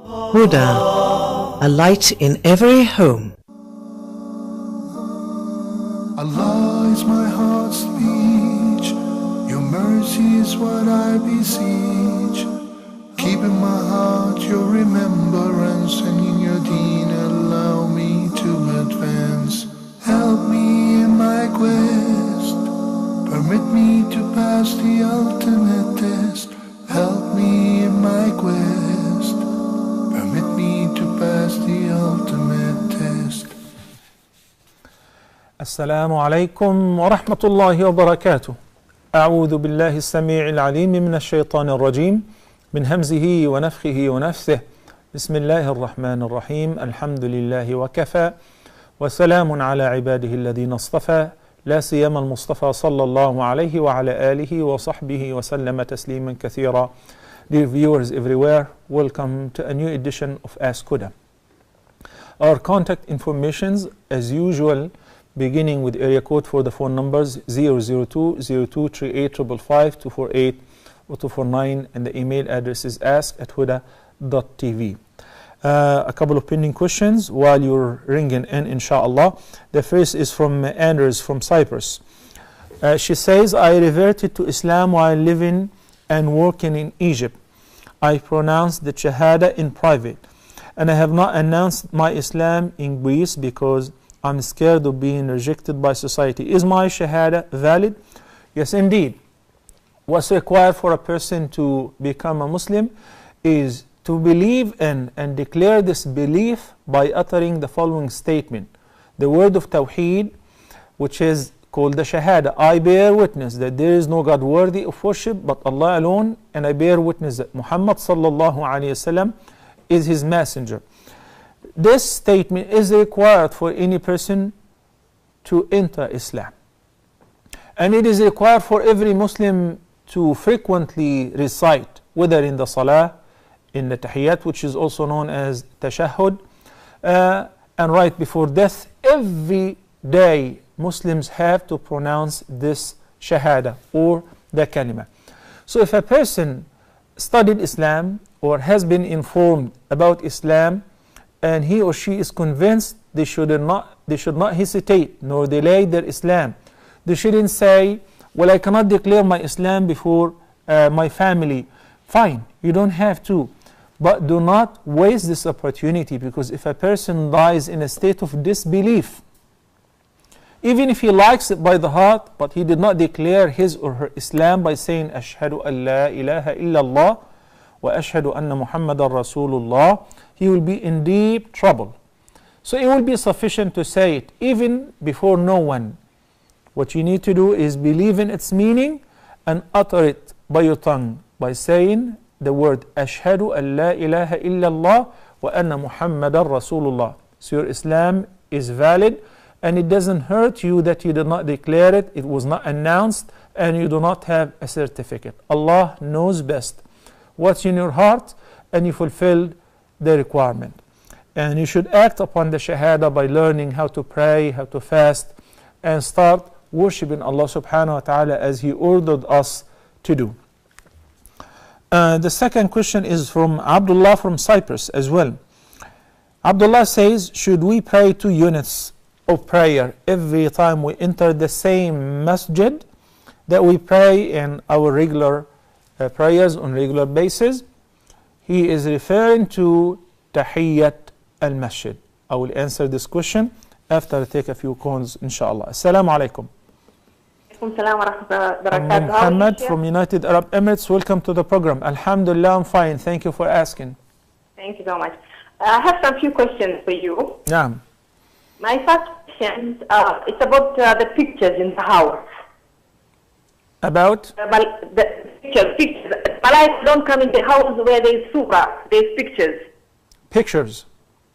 Huda, a light in every home. Allah is my heart's speech, your mercy is what I beseech. Keep in my heart your remembrance, and in your deen allow me to advance. Help me in my quest, permit me to pass the ultimate test. Help me in my quest, permit me to pass the ultimate test. السلام عليكم ورحمة الله وبركاته. أعوذ بالله السميع العليم من الشيطان الرجيم من همزه ونفخه ونفثه. بسم الله الرحمن الرحيم. الحمد لله وكفى وسلام على عباده الذين اصطفى لا سيما المصطفى صلى الله عليه وعلى آله وصحبه وسلم تسليما كثيرا. Dear viewers everywhere, welcome to a new edition of Ask Huda. Our contact informations as usual, beginning with area code for the phone numbers 002-0238-555-248 or 249, and the email address is ask@huda.tv. A couple of pending questions while you're ringing in, inshallah. The first is from Anders from Cyprus. She says, I reverted to Islam while living and working in Egypt. I pronounced the Shahada in private, and I have not announced my Islam in Greece because I'm scared of being rejected by society. Is my Shahada valid? Yes, indeed. What's required for a person to become a Muslim is to believe in and declare this belief by uttering the following statement. The word of Tawheed, which is called the Shahada. I bear witness that there is no God worthy of worship but Allah alone, and I bear witness that Muhammad sallallahu alayhi wasallam is his messenger. This statement is required for any person to enter Islam. And it is required for every Muslim to frequently recite, whether in the Salah, in the Tahiyyat, which is also known as Tashahhud, and right before death. Every day Muslims have to pronounce this Shahada or the Kalima. So if a person studied Islam or has been informed about Islam, and he or she is convinced, they should not hesitate nor delay their Islam. They shouldn't say, well, I cannot declare my Islam before my family. Fine, you don't have to. But do not waste this opportunity, because if a person dies in a state of disbelief, even if he likes it by the heart, but he did not declare his or her Islam by saying, Ashhadu an la ilaha illallah wa ashhadu anna Muhammadan Rasulullah, he will be in deep trouble. So it will be sufficient to say it even before no one. What you need to do is believe in its meaning and utter it by your tongue by saying the word Ashhadu an la ilaha illallah wa anna Muhammadan Rasulullah. So your Islam is valid, and it doesn't hurt you that you did not declare it, it was not announced, and you do not have a certificate. Allah knows best what's in your heart, and you fulfilled the requirement. And you should act upon the Shahada by learning how to pray, how to fast, and start worshipping Allah subhanahu wa ta'ala as He ordered us to do. The second question is from Abdullah from Cyprus as well. Abdullah says, should we pray 2 units of prayer every time we enter the same masjid that we pray in our regular prayers on regular basis? He is referring to Tahiyyat al-Masjid. I will answer this question after I take a few calls, inshallah. Assalamu alaikum. Muhammad from United Arab Emirates, welcome to the program. Alhamdulillah, I'm fine. Thank you for asking. Thank you so much. I have some few questions for you. Yeah. My first question it's about the pictures in the house. About? The pictures. Malaika don't come in the house where there is surah, there is pictures. Pictures?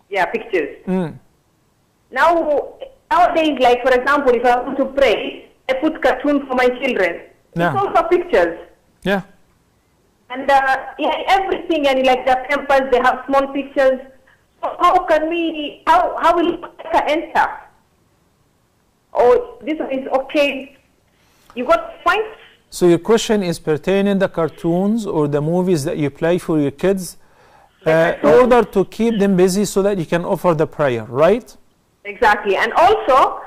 Yeah, pictures. Nowadays, like for example, if I want to pray, I put cartoon for my children. Yeah. It's also pictures. Yeah. And everything, and like the temples, they have small pictures. So how will Malaika enter? Or this is okay? You got points? So your question is pertaining the cartoons or the movies that you play for your kids in order to keep them busy so that you can offer the prayer, right? Exactly. And also,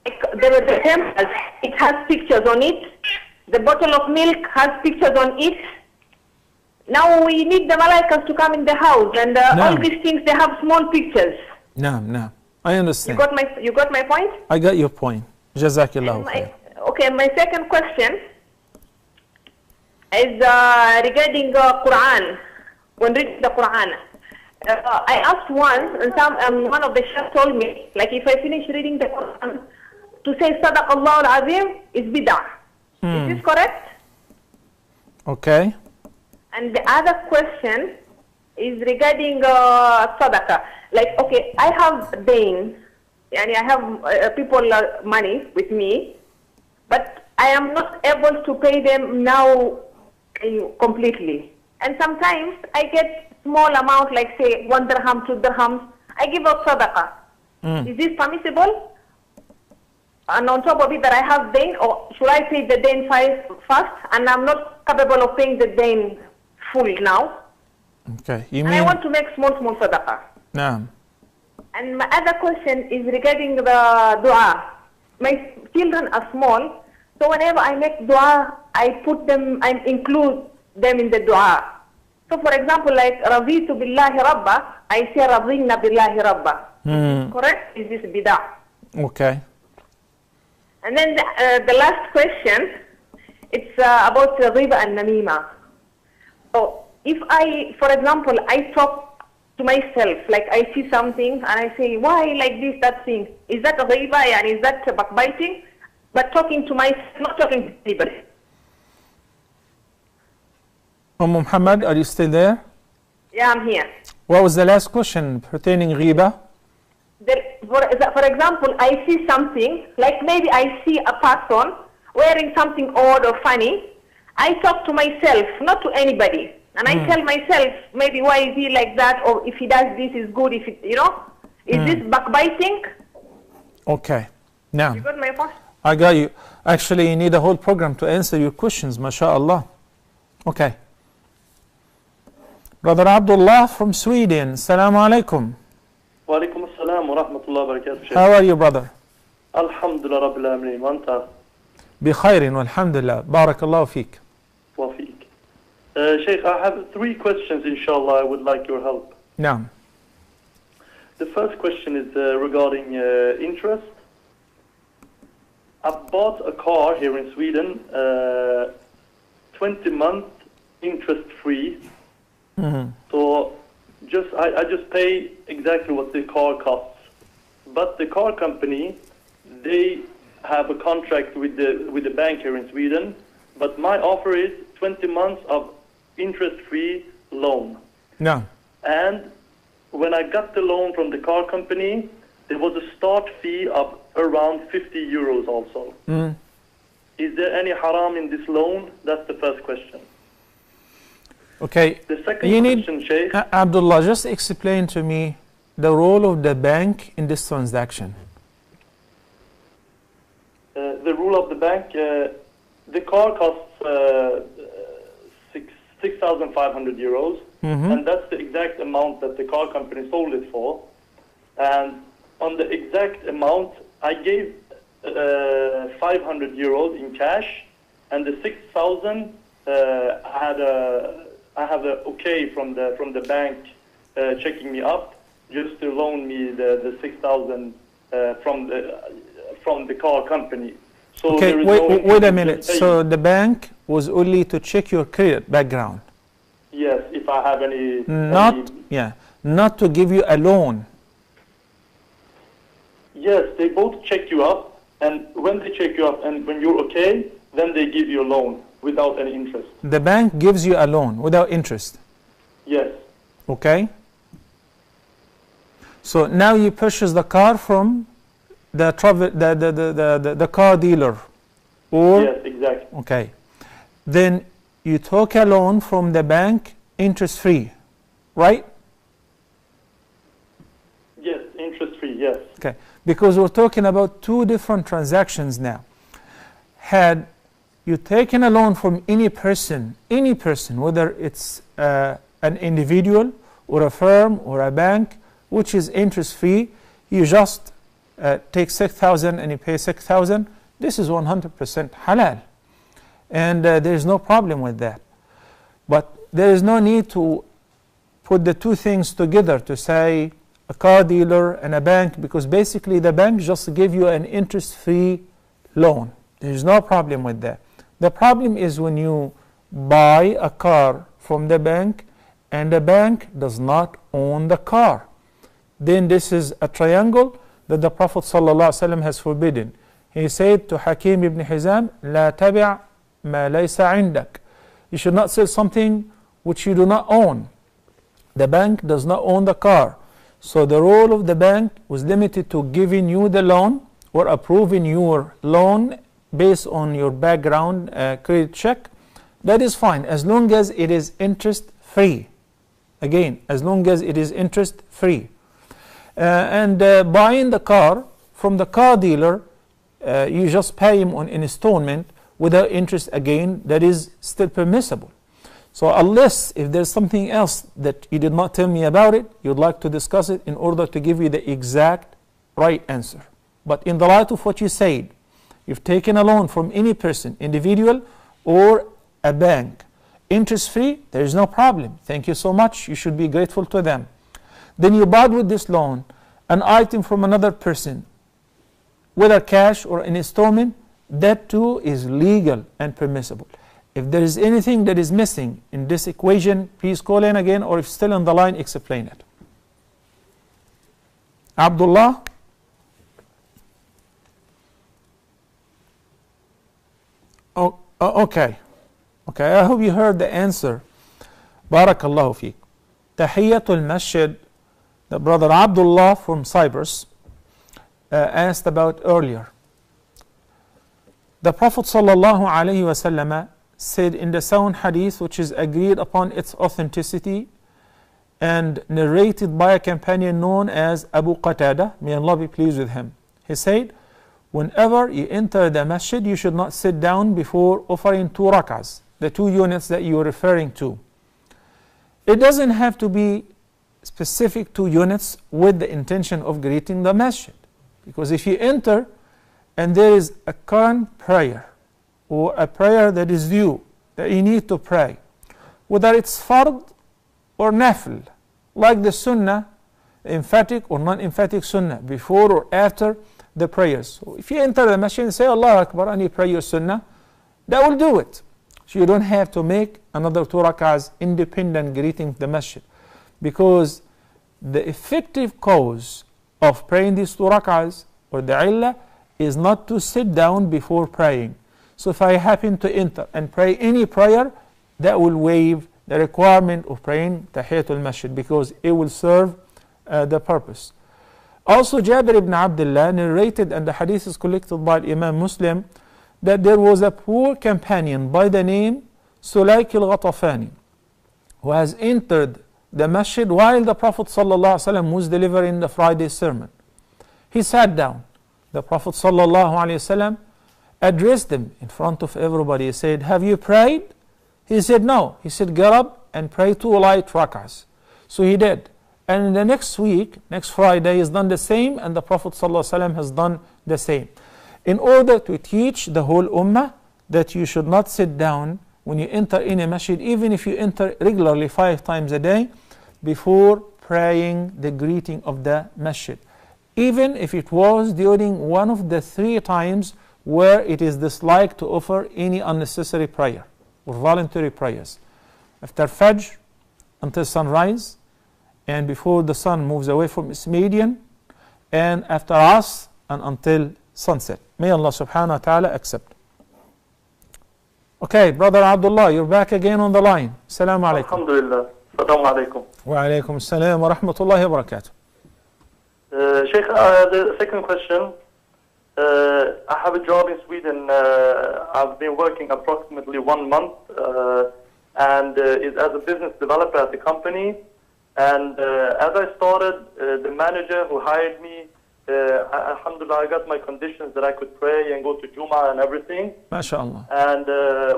the temples, it has pictures on it. The bottle of milk has pictures on it. Now we need the malaikas to come in the house, and all these things, they have small pictures. No. I understand. You got my point? I got your point. Jazakallah. Okay, my second question is regarding Quran. When reading the Quran, I asked once, and one of the chefs told me, like if I finish reading the Quran, to say Sadaqallah al-Azim is bid'ah. Is this correct? Okay. And the other question is regarding sadaqah. Like, okay, I have dain, and I have people money with me, but I am not able to pay them now completely. And sometimes I get small amount, like say 1 dirham, 2 dirhams. I give out sadaqah. Is this permissible? And on top of it, that I have dain, or should I pay the dain first? And I'm not capable of paying the dain full now. Okay, and I want to make small sadaqah. No. And my other question is regarding the dua. My children are small, so whenever I make dua, I include them in the dua. So for example, like Ravitu billahi rabba, I say Ravina billahi rabba. Correct? Is this bid'ah? Okay. And then the last question, it's about riba and namima. So if I, for example, I talk to myself, like I see something and I say, why like this, that thing? Is that riba and is that backbiting? But talking to myself, not talking to anybody. Muhammad, are you still there? Yeah, I'm here. What was the last question pertaining riba? For example, I see something, like maybe I see a person wearing something odd or funny. I talk to myself, not to anybody. And I tell myself, maybe why is he like that, or if he does this is good, if it, is this backbiting? Okay. Now, you got my point? I got you. Actually, you need a whole program to answer your questions, mashallah. Okay. Brother Abdullah from Sweden, Assalamu alaikum. Wa alaikum assalam wa rahmatullahi wa barakatuh. How are you, brother? Alhamdulillah Rabbil Alameen. Wa anta? بخير والحمد لله. بارك الله فيك. Wa feek. Sheikh, I have 3 questions, inshallah. I would like your help. نعم. The first question is regarding interest. I bought a car here in Sweden, 20-month interest-free. So I just pay exactly what the car costs. But the car company, they have a contract with the bank here in Sweden. But my offer is 20 months of interest-free loan. No. And when I got the loan from the car company, there was a start fee of around 50 euros also. Is there any haram in this loan? That's the first question. Okay. The second question, Sheikh. Abdullah, just explain to me the role of the bank in this transaction. The rule of the bank, the car costs 6,500 euros, and that's the exact amount that the car company sold it for. And on the exact amount, I gave 500 euros in cash, and the 6,000 I have a okay from the bank checking me up just to loan me the 6,000 from the car company. So okay, wait a minute. So the bank was only to check your credit background. Yes, if I have any. Not to give you a loan. Yes, they both check you up, and when they check you up and when you're okay, then they give you a loan without any interest. The bank gives you a loan without interest. Yes. Okay. So now you purchase the car from the car dealer, or yes, exactly. Okay. Then you took a loan from the bank, interest free, right? Yes, interest free. Yes. Okay. Because we're talking about 2 different transactions now. Had you taken a loan from any person, whether it's an individual or a firm or a bank which is interest free, you just take 6,000 and you pay 6,000, this is 100% halal. And there is no problem with that. But there is no need to put the two things together to say a car dealer and a bank, because basically the bank just give you an interest-free loan. There is no problem with that. The problem is when you buy a car from the bank and the bank does not own the car. Then this is a triangle that the Prophet ﷺ has forbidden. He said to Hakim ibn Hizam, لا تبع ما ليس عندك. You should not sell something which you do not own. The bank does not own the car. So the role of the bank was limited to giving you the loan or approving your loan based on your background credit check. That is fine as long as it is interest free. Again, as long as it is interest free. And buying the car from the car dealer, you just pay him on installment without interest, again, that is still permissible. So unless if there's something else that you did not tell me about it, you'd like to discuss it in order to give you the exact right answer. But in the light of what you said, you've taken a loan from any person, individual or a bank, interest free, there is no problem. Thank you so much, you should be grateful to them. Then you bought with this loan an item from another person, whether cash or an installment, that too is legal and permissible. If there is anything that is missing in this equation, please call in again, or if still on the line, explain it. Abdullah? Oh, okay. Okay, I hope you heard the answer. Barakallahu feek. Tahiyatul Masjid, the brother Abdullah from Cyprus asked about earlier. The Prophet sallallahu alaihi wasallam said in the sound hadith, which is agreed upon its authenticity and narrated by a companion known as Abu Qatada, may Allah be pleased with him. He said, whenever you enter the masjid, you should not sit down before offering 2 rak'ahs, the 2 units that you are referring to. It doesn't have to be specific 2 units with the intention of greeting the masjid. Because if you enter and there is a current prayer or a prayer that is due, that you need to pray, whether it's fard or nafil, like the sunnah, emphatic or non-emphatic sunnah, before or after the prayers. So if you enter the masjid and say Allah Akbar and you pray your sunnah, that will do it. So you don't have to make another 2 rak'ahs independent greeting the masjid. Because the effective cause of praying these 2 rak'ahs or the illah is not to sit down before praying. So if I happen to enter and pray any prayer, that will waive the requirement of praying Tahiyatul Masjid, because it will serve the purpose. Also, Jabir ibn Abdullah narrated, and the hadith is collected by Imam Muslim, that there was a poor companion by the name Sulayk al-Ghatafani, who has entered the masjid while the Prophet ﷺ was delivering the Friday sermon. He sat down. The Prophet ﷺ addressed him in front of everybody. He said, have you prayed? He said, no. He said, get up and pray 2 light rak'ahs. So he did. And in the next week, next Friday, he's done the same, and the Prophet ﷺ has done the same. In order to teach the whole ummah that you should not sit down when you enter in a masjid, even if you enter regularly 5 times a day, before praying the greeting of the masjid. Even if it was during one of the 3 times where it is disliked to offer any unnecessary prayer or voluntary prayers. After Fajr until sunrise, and before the sun moves away from its meridian, and after Asr and until sunset. May Allah subhanahu wa ta'ala accept. Okay, Brother Abdullah, you're back again on the line. Assalamu alaikum. Alhamdulillah. Assalamu alaikum. Wa alaikum assalam wa rahmatullahi wa barakatuh. Sheikh, the second question. I have a job in Sweden. I've been working approximately 1 month and is as a business developer at the company. And as I started, the manager who hired me, alhamdulillah, I got my conditions that I could pray and go to Jum'ah and everything. MashaAllah. And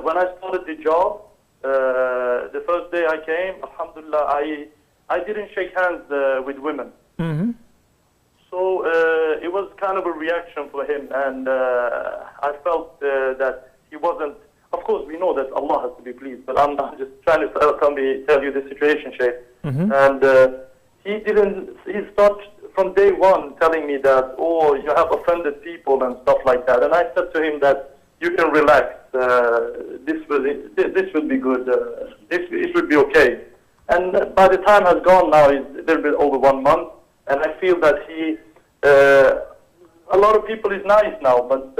when I started the job, the first day I came, alhamdulillah, I didn't shake hands with women. Mm-hmm. So it was kind of a reaction for him, and I felt that he wasn't. Of course, we know that Allah has to be pleased, but I'm just trying to tell you the situation, Sheikh. Mm-hmm. And he didn't. He started from day one telling me that, oh, you have offended people and stuff like that. And I said to him that you can relax. This will be good. It will be okay. And by the time has gone now, it's a little bit over 1 month, and I feel that he. A lot of people is nice now, but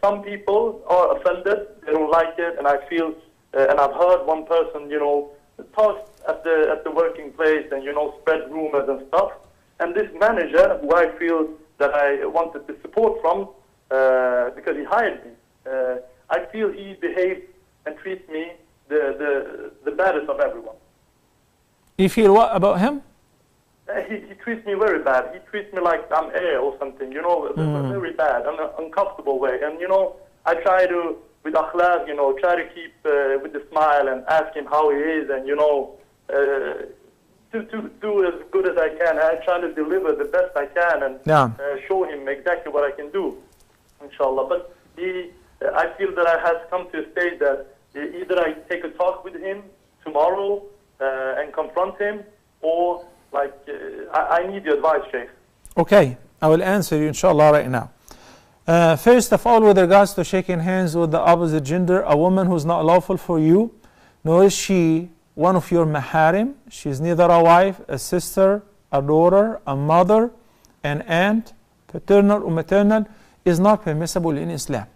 some people are offended. They don't like it, and I feel, and I've heard one person, talk at the working place and spread rumors and stuff. And this manager, who I feel that I wanted the support from, because he hired me, I feel he behaves and treats me the baddest of everyone. You feel what about him? He treats me very bad. He treats me like I'm air or something, very bad, in an uncomfortable way. And, I try to, with akhlaq, try to keep with the smile and ask him how he is and, to do as good as I can. I try to deliver the best I can and show him exactly what I can do, inshallah. But I feel that I have come to a stage that either I take a talk with him tomorrow and confront him, or I need your advice, Sheikh. Okay, I will answer you inshallah right now. First of all, with regards to shaking hands with the opposite gender, a woman who is not lawful for you, nor is she one of your maharim. She is neither a wife, a sister, a daughter, a mother, an aunt, paternal or maternal, is not permissible in Islam.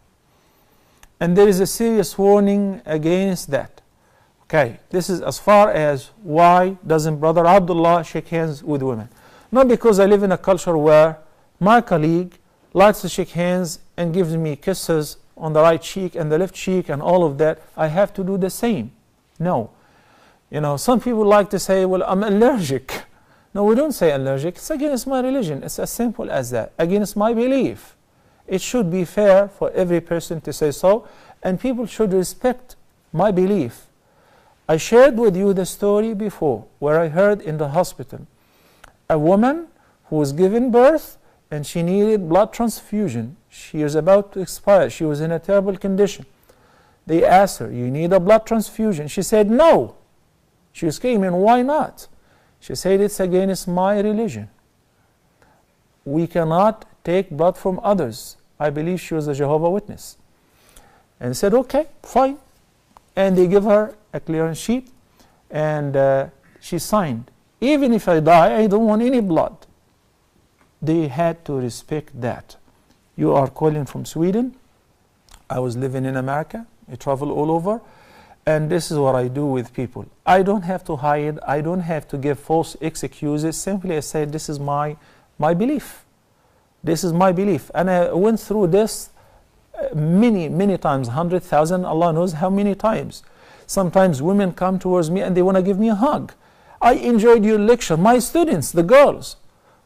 And there is a serious warning against that. Okay, this is as far as why doesn't Brother Abdullah shake hands with women. Not because I live in a culture where my colleague likes to shake hands and gives me kisses on the right cheek and the left cheek and all of that, I have to do the same. No. Some people like to say, well, I'm allergic. No, we don't say allergic. It's against my religion. It's as simple as that. Against my belief. It should be fair for every person to say so, and people should respect my belief. I shared with you the story before where I heard in the hospital a woman who was giving birth and she needed blood transfusion. She was about to expire. She was in a terrible condition. They asked her, you need a blood transfusion? She said, no. She was screaming, why not? She said, it's against my religion. We cannot take blood from others. I believe she was a Jehovah's Witness. And said, okay, fine. And they give her a clearance sheet, and she signed. Even if I die, I don't want any blood. They had to respect that. You are calling from Sweden. I was living in America. I travel all over. And this is what I do with people. I don't have to hide. I don't have to give false excuses. Simply I say, this is my belief. This is my belief. And I went through this many times, 100,000, Allah knows how many times. Sometimes women come towards me and they want to give me a hug. I enjoyed your lecture. My students, the girls,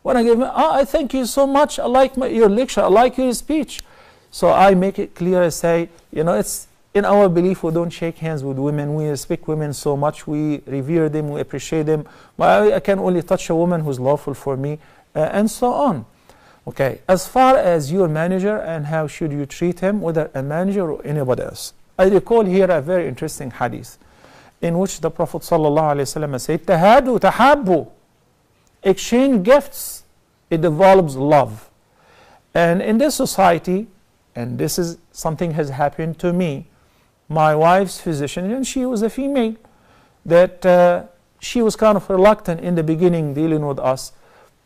when I give me, I thank you so much. I like your lecture. I like your speech. So I make it clear. I say, it's in our belief we don't shake hands with women. We respect women so much. We revere them. We appreciate them. But I can only touch a woman who's lawful for me, and so on. Okay, as far as your manager and how should you treat him, whether a manager or anybody else. I recall here a very interesting hadith in which the Prophet ﷺ said, Tahadu, tahabbu, exchange gifts, it develops love. And in this society, and this is something has happened to me, my wife's physician, and she was a female, that she was kind of reluctant in the beginning dealing with us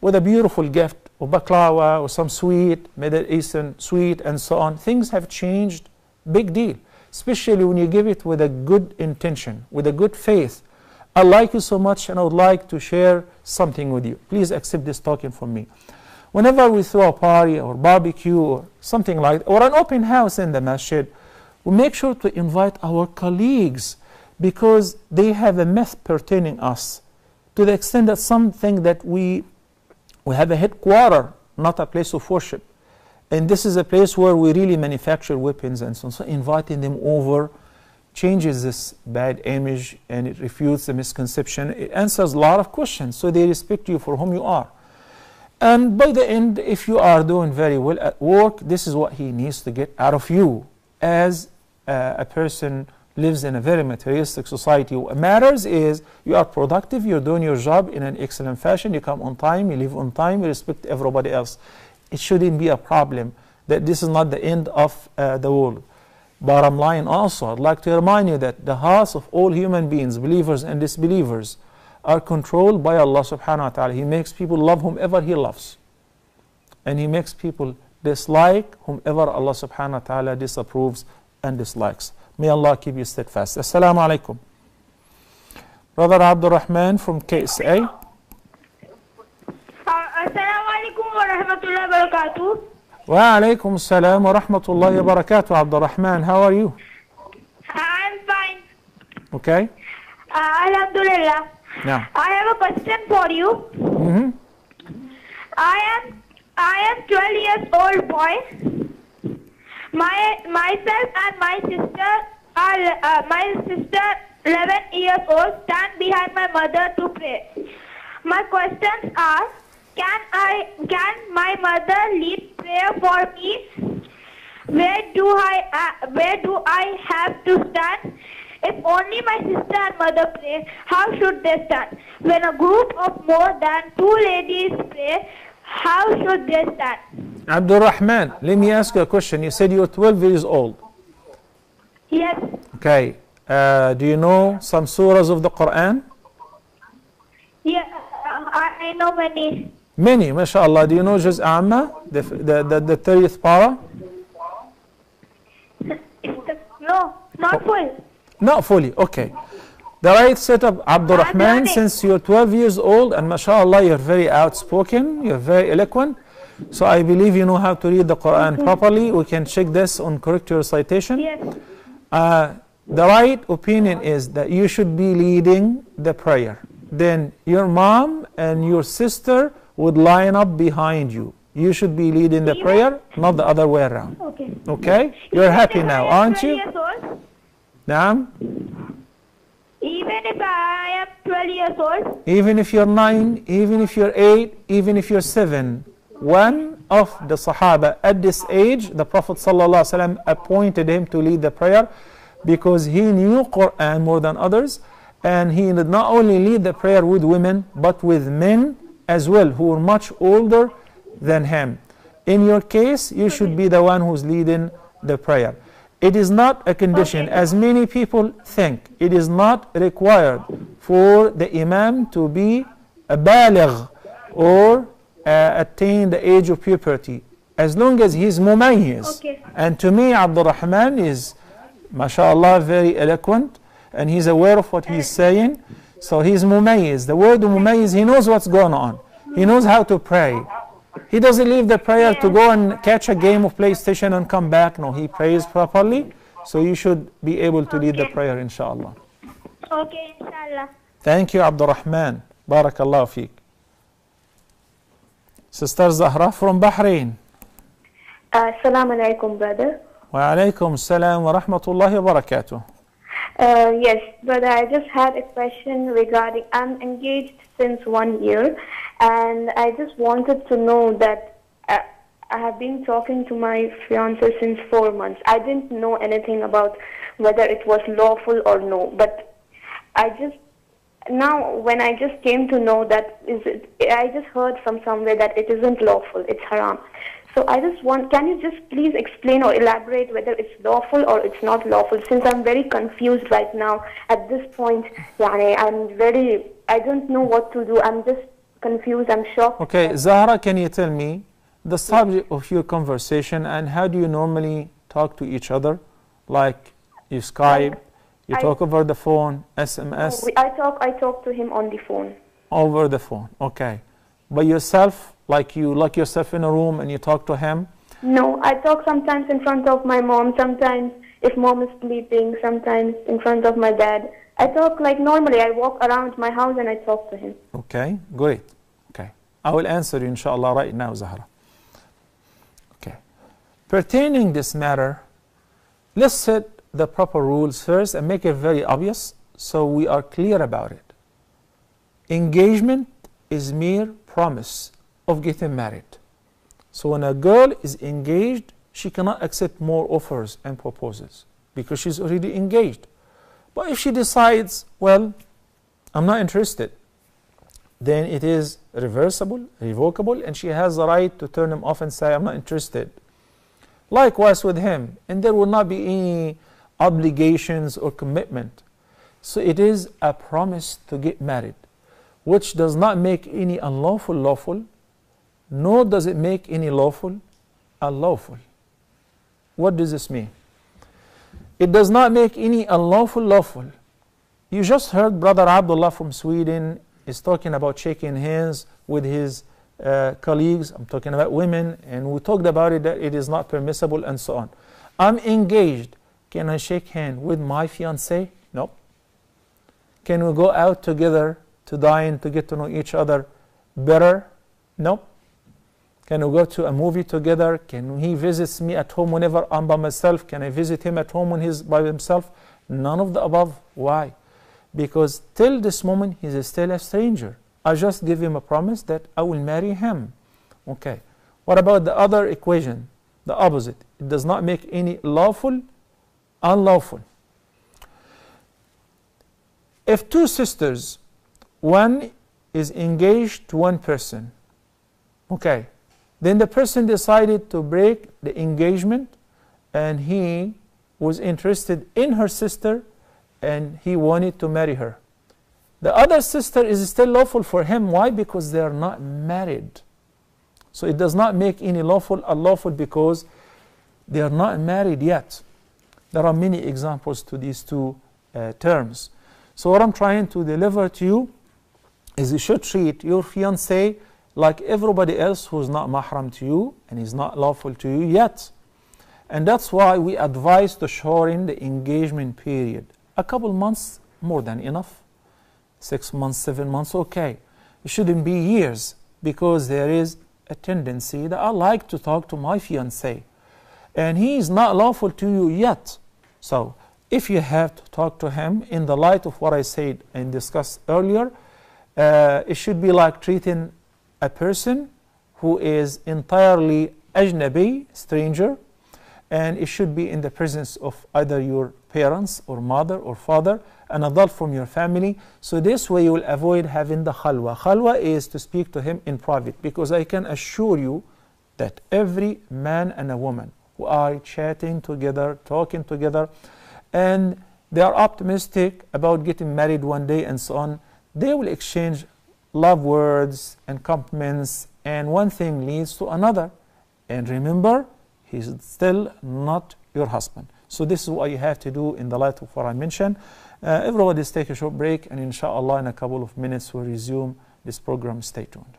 with a beautiful gift, or baklava, or some sweet, Middle Eastern sweet, and so on. Things have changed, big deal. Especially when you give it with a good intention, with a good faith. I like you so much and I would like to share something with you. Please accept this token from me. Whenever we throw a party or barbecue or something like that, or an open house in the masjid, we make sure to invite our colleagues because they have a myth pertaining us to the extent that something that we have a headquarter, not a place of worship. And this is a place where we really manufacture weapons and so on. So inviting them over changes this bad image and it refutes the misconception. It answers a lot of questions, so they respect you for whom you are. And by the end, if you are doing very well at work, this is what he needs to get out of you. As a person lives in a very materialistic society, what matters is you are productive, you're doing your job in an excellent fashion, you come on time, you leave on time, you respect everybody else. It shouldn't be a problem. That this is not the end of the world. Bottom line also, I'd like to remind you that the hearts of all human beings, believers and disbelievers, are controlled by Allah subhanahu wa ta'ala. He makes people love whomever He loves. And He makes people dislike whomever Allah subhanahu wa ta'ala disapproves and dislikes. May Allah keep you steadfast. Assalamu alaikum. Brother Abdul Rahman from KSA. Assalamu alaikum wa rahmatullahi wa barakatuh. Wa alaikum assalam wa rahmatullahi wa barakatuh. Abdul Rahman, how are you? I'm fine. Okay. Alhamdulillah. Yeah. I have a question for you. Mm-hmm. I am 12 years old boy. Myself and my sister 11 years old stand behind my mother to pray. My questions are: Can my mother lead prayer for me? Where do I have to stand? If only my sister and mother pray, how should they stand? When a group of more than 2 ladies pray, how should they stand? Abdul Rahman, let me ask you a question. You said you're 12 years old. Yes. Okay. Do you know some surahs of the Quran? Yeah, I know many. Many, mashallah. Do you know Juz Amma, the 30th para? No, not full. Not fully, okay. The right setup, Abdul Rahman, since you're 12 years old and mashallah, you're very outspoken, you're very eloquent. So I believe you know how to read the Quran properly. We can check this on correct recitation. Yes. The right opinion is that you should be leading the prayer. Then your mom and your sister would line up behind you. You should be leading the prayer, not the other way around. Okay. Okay? You're happy now, aren't you? Naam? Even if I am 12 years old? Even if you're 9, even if you're 8, even if you're 7, one of the Sahaba at this age, the Prophet ﷺ appointed him to lead the prayer because he knew Quran more than others, and he did not only lead the prayer with women but with men as well who were much older than him. In your case, you should be the one who's leading the prayer. It is not a condition, as many people think. It is not required for the Imam to be a baligh or attain the age of puberty, as long as he's mumayyiz. Okay. And to me, Abdul Rahman is, mashallah, very eloquent, and he's aware of what he's saying. So he's mumayyiz. The word mumayyiz, he knows what's going on. He knows how to pray. He doesn't leave the prayer to go and catch a game of PlayStation and come back. No, he prays properly. So you should be able to lead the prayer, inshallah. Okay, inshallah. Thank you, Abdul Rahman. Barakallahu feek. Sister Zahra from Bahrain. Assalamu alaikum, brother. Wa alaikum salam wa rahmatullahi wa barakatuh. Yes, brother, I just had a question regarding, I'm engaged since 1 year, and I just wanted to know that I have been talking to my fiancé since 4 months. I didn't know anything about whether it was lawful or no, but now when I just came to know that, I just heard from somewhere that it isn't lawful, it's haram. So I just can you just please explain or elaborate whether it's lawful or it's not lawful, since I'm very confused right now at this point. I don't know what to do. I'm just confused, I'm shocked. Okay, Zahra, can you tell me the subject of your conversation and how do you normally talk to each other? Like you Skype, you talk over the phone, SMS? I talk to him on the phone. Over the phone, okay. By yourself, like you lock yourself in a room and you talk to him? No, I talk sometimes in front of my mom, sometimes if mom is sleeping, sometimes in front of my dad. I talk like normally. I walk around my house and I talk to him. Okay, great. Okay, I will answer you inshallah right now, Zahra. Okay, pertaining this matter, let's set the proper rules first and make it very obvious so we are clear about it. Engagement is mere promise of getting married. So when a girl is engaged, she cannot accept more offers and proposals because she's already engaged. But if she decides, well, I'm not interested, then it is reversible, revocable, and she has the right to turn him off and say, I'm not interested. Likewise with him, and there will not be any obligations or commitment. So it is a promise to get married, which does not make any unlawful lawful, nor does it make any lawful unlawful. What does this mean? It does not make any unlawful lawful. You just heard Brother Abdullah from Sweden is talking about shaking hands with his colleagues. I'm talking about women, and we talked about it, that it is not permissible and so on. I'm engaged. Can I shake hand with my fiancé? No. Can we go out together to dine, to get to know each other better? No. Can we go to a movie together? Can he visit me at home whenever I'm by myself? Can I visit him at home when he's by himself? None of the above. Why? Because till this moment he's still a stranger. I just give him a promise that I will marry him. Okay. What about the other equation? The opposite. It does not make any lawful unlawful. If two sisters, one is engaged to one person, okay, then the person decided to break the engagement and he was interested in her sister and he wanted to marry her. The other sister is still lawful for him. Why? Because they are not married. So it does not make any lawful unlawful because they are not married yet. There are many examples to these two terms. So what I'm trying to deliver to you is you should treat your fiancé like everybody else who's not mahram to you and is not lawful to you yet. And that's why we advise to shorten the engagement period. A couple months, more than enough. 6 months, 7 months, okay. It shouldn't be years because there is a tendency that I like to talk to my fiancé and he is not lawful to you yet. So if you have to talk to him in the light of what I said and discussed earlier, it should be like treating a person who is entirely ajnabi, stranger, and it should be in the presence of either your parents or mother or father, an adult from your family. So this way you will avoid having the khalwa. Khalwa is to speak to him in private, because I can assure you that every man and a woman who are chatting together, talking together, and they are optimistic about getting married one day and so on, they will exchange love words and compliments, and one thing leads to another. And remember, he's still not your husband. So this is what you have to do in the light of what I mentioned. Everybody, let's take a short break, and inshallah in a couple of minutes we'll resume this program. Stay tuned.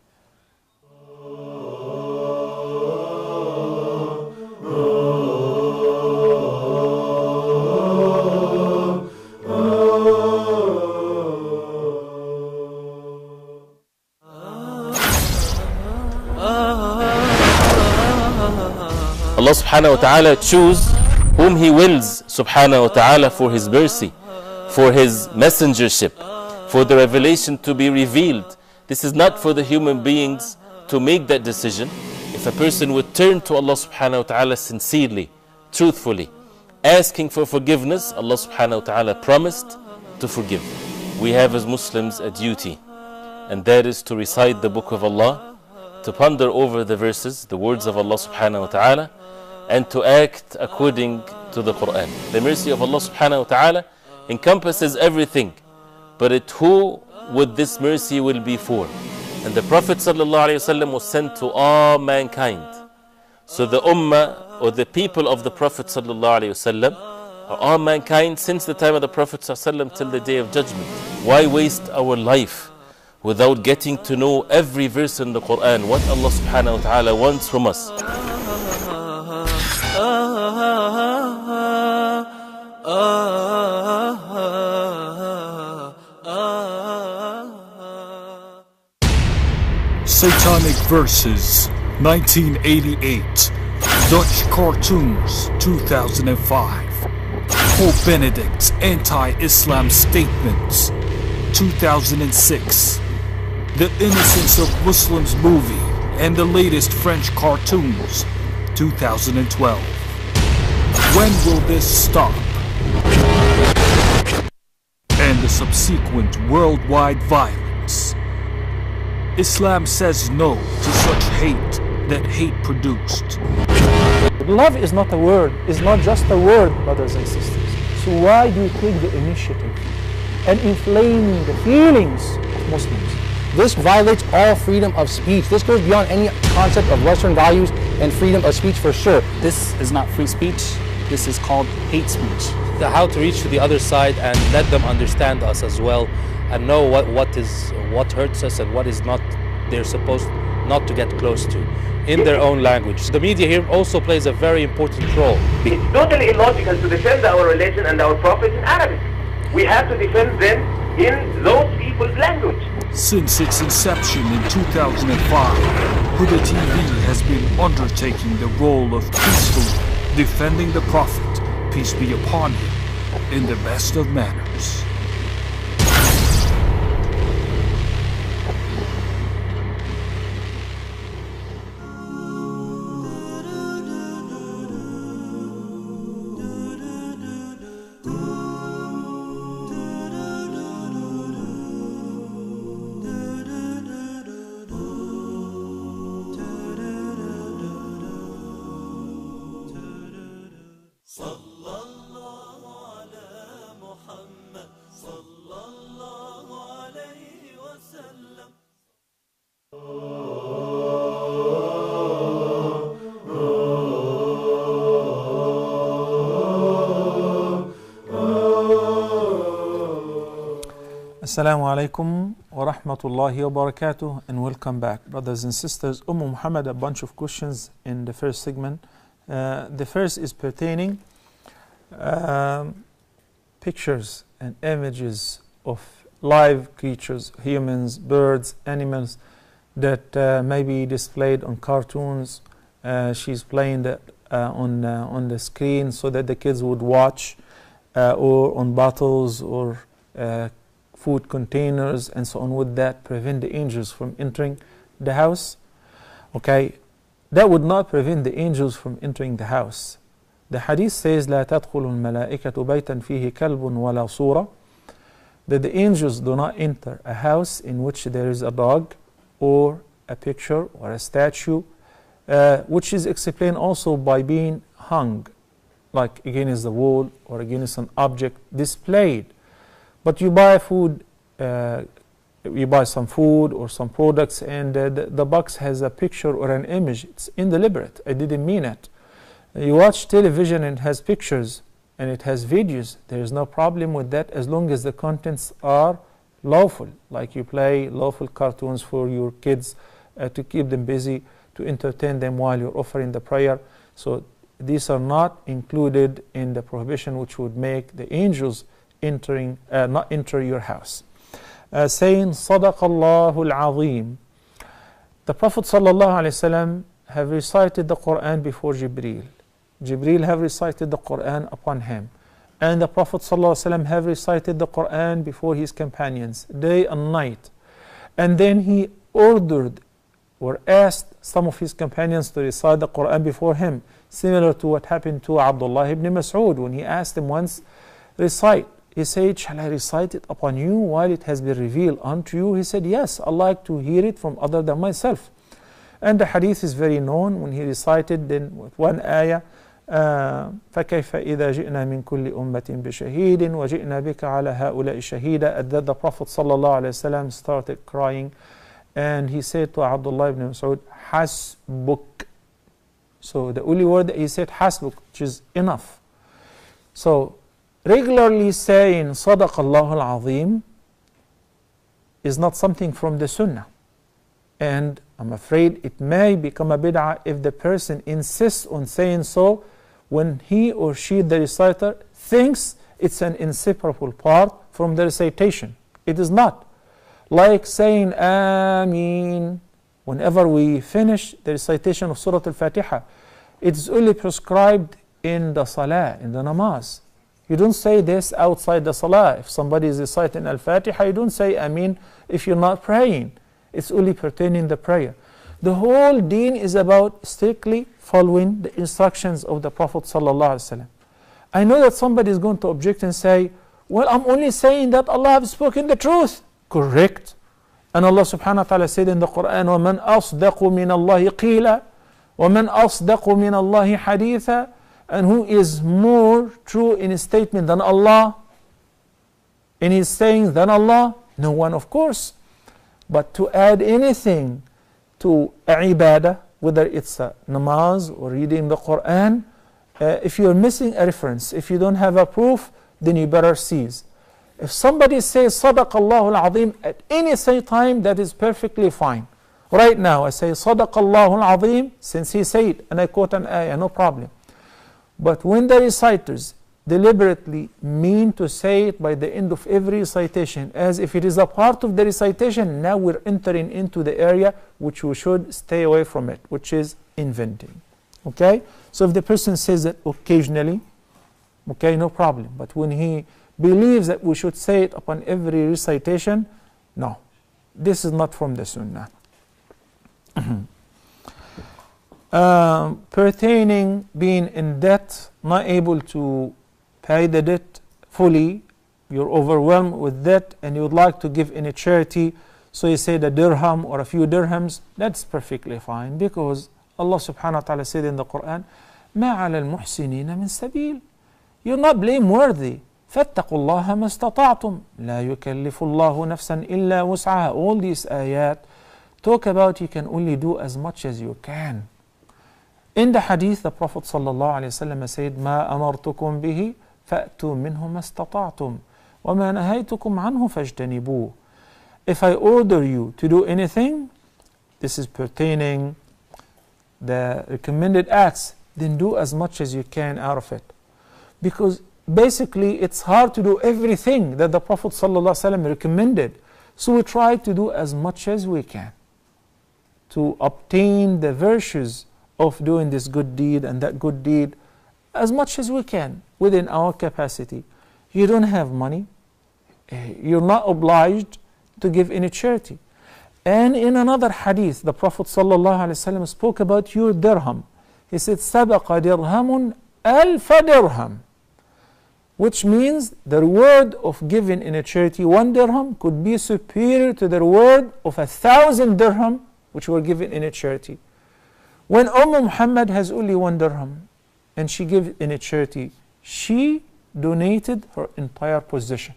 Allah subhanahu wa ta'ala choose whom He wills subhanahu wa ta'ala for His mercy, for His messengership, for the revelation to be revealed. This is not for the human beings to make that decision. If a person would turn to Allah subhanahu wa ta'ala sincerely, truthfully, asking for forgiveness, Allah subhanahu wa ta'ala promised to forgive. We have as Muslims a duty, and that is to recite the book of Allah, to ponder over the verses, the words of Allah subhanahu wa ta'ala, and to act according to the Quran. The mercy of Allah subhanahu wa ta'ala encompasses everything, but who would this mercy will be for? And the Prophet sallallahu alaihi wasallam was sent to all mankind. So the ummah, or the people of the Prophet sallallahu alaihi wasallam, are all mankind since the time of the Prophet sallallahu alaihi wasallam till the day of judgment. Why waste our life without getting to know every verse in the Quran, what Allah subhanahu wa ta'ala wants from us? Satanic Verses 1988, Dutch Cartoons 2005, Pope Benedict's Anti-Islam Statements, 2006. The Innocence of Muslims movie and the latest French cartoons, 2012. When will this stop? And the subsequent worldwide violence. Islam says no to such hate that hate produced. Love is not a word, is not just a word, brothers and sisters. So why do you take the initiative and inflame the feelings of Muslims? This violates all freedom of speech. This goes beyond any concept of Western values and freedom of speech for sure. This is not free speech. This is called hate speech. How to reach to the other side and let them understand us as well and know what hurts us and what is not they're supposed not to get close to in their own language. The media here also plays a very important role. It's totally illogical to defend our religion and our prophets in Arabic. We have to defend them in those people's language. Since its inception in 2005, Huda TV has been undertaking the role of peacefully defending the Prophet, peace be upon him, in the best of manners. Assalamu alaikum wa rahmatullahi wa barakatuh, and welcome back, brothers and sisters. Muhammad, a bunch of questions in the first segment. The first is pertaining pictures and images of live creatures, humans, birds, animals that may be displayed on cartoons. She's playing that on the screen so that the kids would watch, or on bottles or food containers and so on. Would that prevent the angels from entering the house? Okay, that would not prevent the angels from entering the house. The hadith says لا تدخل الملائكة بيتا فيه كلب ولا صورة, that the angels do not enter a house in which there is a dog or a picture or a statue, which is explained also by being hung, like against the wall or against an object displayed. But you buy food, you buy some food or some products, and the box has a picture or an image. It's indeliberate. I didn't mean it. You watch television and it has pictures and it has videos. There is no problem with that as long as the contents are lawful. Like you play lawful cartoons for your kids to keep them busy, to entertain them while you're offering the prayer. So these are not included in the prohibition which would make the angels not enter your house. Saying Sadaqallahu al-Azim. The Prophet sallallahu alaihi wasallam have recited the Quran before Jibreel. Jibreel have recited the Quran upon him, and the Prophet sallallahu alaihi wasallam have recited the Quran before his companions day and night. And then he ordered or asked some of his companions to recite the Quran before him, similar to what happened to Abdullah ibn Mas'ud when he asked him once, recite. He said, shall I recite it upon you while it has been revealed unto you? He said, yes, I like to hear it from other than myself. And the hadith is very known when he recited then with one ayah, فَكَيْفَ إِذَا جِئْنَا مِنْ كُلِّ أُمَّةٍ بِشَهِيدٍ وَجِئْنَا بِكَ عَلَى هَؤُلَاءِ شَهِيدًا. At that the Prophet sallallahu alaihi wasallam started crying, and he said to Abdullah ibn Mas'ud, Hasbuk. So the only word that he said, Hasbuk, which is enough. So regularly saying Sadaqallahu al-Azim is not something from the Sunnah. And I'm afraid it may become a bid'ah if the person insists on saying so when he or she, the reciter, thinks it's an inseparable part from the recitation. It is not. Like saying Ameen whenever we finish the recitation of Surah Al-Fatiha. It is only prescribed in the Salah, in the namaz. You don't say this outside the Salah. If somebody is reciting Al-Fatiha, you don't say Ameen if you're not praying. It's only pertaining the prayer. The whole deen is about strictly following the instructions of the Prophet ﷺ. I know that somebody is going to object and say, well, I'm only saying that Allah has spoken the truth. Correct. And Allah subhanahu wa ta'ala said in the Quran, وَمَنْ أَصْدَقُ مِنَ اللَّهِ قِيلًا وَمَنْ أَصْدَقُ مِنَ اللَّهِ حَدِيثًا. And who is more true in his statement than Allah? In his saying than Allah? No one, of course. But to add anything to ibadah, whether it's a namaz or reading the Quran, if you're missing a reference, if you don't have a proof, then you better cease. If somebody says Sadaq Allahu al-Azim at any time, that is perfectly fine. Right now I say Sadaq Allahu al-Azim, since he said, and I quote an ayah, no problem. But when the reciters deliberately mean to say it by the end of every recitation, as if it is a part of the recitation, now we're entering into the area which we should stay away from it, which is inventing. Okay? So if the person says it occasionally, okay, no problem. But when he believes that we should say it upon every recitation, no. This is not from the Sunnah. Pertaining being in debt, not able to pay the debt fully, you're overwhelmed with debt and you would like to give in a charity, so you say the dirham or a few dirhams, that's perfectly fine, because Allah subhanahu wa ta'ala said in the Quran, مَا عَلَى الْمُحْسِنِينَ مِنْ سَبِيلٍ. You're not blameworthy. فَاتَّقُوا اللَّهَ مَا اسْتَطَعْتُمْ لَا يُكَلِّفُ اللَّهُ نَفْسًا إِلَّا وُسْعَهَا. All these ayat talk about you can only do as much as you can. In the hadith, the Prophet sallallahu alaihi wasallam said, مَا أَمَرْتُكُمْ بِهِ فَأْتُوا مِنْهُ مَا اسْتَطَعْتُمْ وَمَا نَهَيْتُكُمْ عَنْهُ فَاجْتَنِبُوهُ. If I order you to do anything, this is pertaining the recommended acts, then do as much as you can out of it. Because basically it's hard to do everything that the Prophet ﷺ recommended. So we try to do as much as we can to obtain the virtues of doing this good deed and that good deed as much as we can within our capacity. You don't have money, you're not obliged to give any charity. And in another hadith, the Prophet ﷺ spoke about your dirham. He said, سَبَقَ دِرْهَمٌ أَلْفَ دِرْهَمٌ, which means the reward of giving in a charity 1 dirham could be superior to the reward of 1,000 dirham which were given in a charity. When Muhammad has only 1 dirham and she gives in a charity, she donated her entire possession.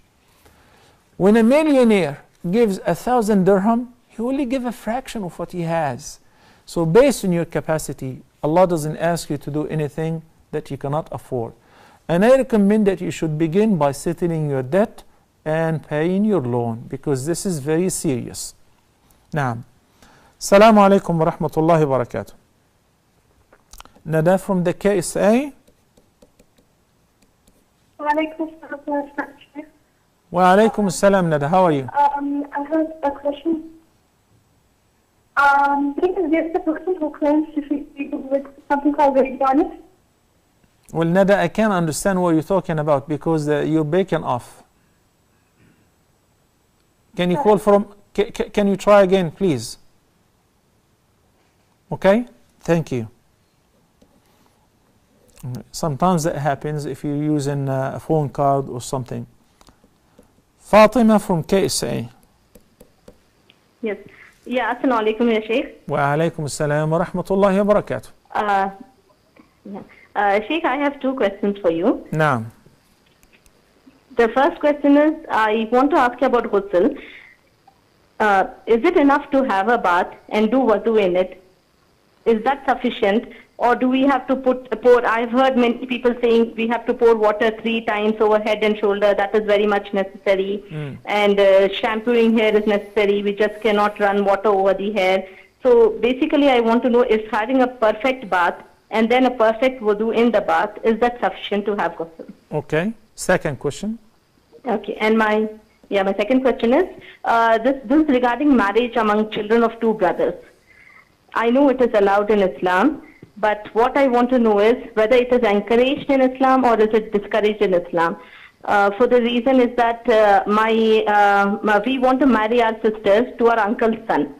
When a millionaire gives 1,000 dirham, he only gives a fraction of what he has. So based on your capacity, Allah doesn't ask you to do anything that you cannot afford. And I recommend that you should begin by settling your debt and paying your loan, because this is very serious. Now, Assalamu alaikum wa rahmatullahi wa barakatuh. Nada from the KSA. Wa alaikum assalam. Wa alaikum assalam, Nada. How are you? I have a question. There's the person who claims to be with something called Reverting. Well, Nada, I can't understand what you're talking about because you're breaking off. Can you call from, can you try again, please? Okay? Thank you. Sometimes that happens if you're using a phone card or something. Fatima from KSA. Yes. Yeah, assalamu alaikum, ya Sheikh. Wa alaikum assalam wa rahmatullahi wa barakatuh. Sheikh, I have 2 questions for you. Naam. The first question is, I want to ask you about ghusl. Is it enough to have a bath and do wudu in it? Is that sufficient? Or do we have to pour? I've heard many people saying we have to pour water 3 times over head and shoulder. That is very much necessary. And shampooing hair is necessary. We just cannot run water over the hair. So basically, I want to know, is having a perfect bath and then a perfect wudu in the bath, is that sufficient to have ghusl? Okay. Second question. Okay. And my second question is, this is regarding marriage among children of 2 brothers. I know it is allowed in Islam, But what I want to know is whether it is encouraged in Islam or is it discouraged in Islam. For the reason is that we want to marry our sisters to our uncle's son.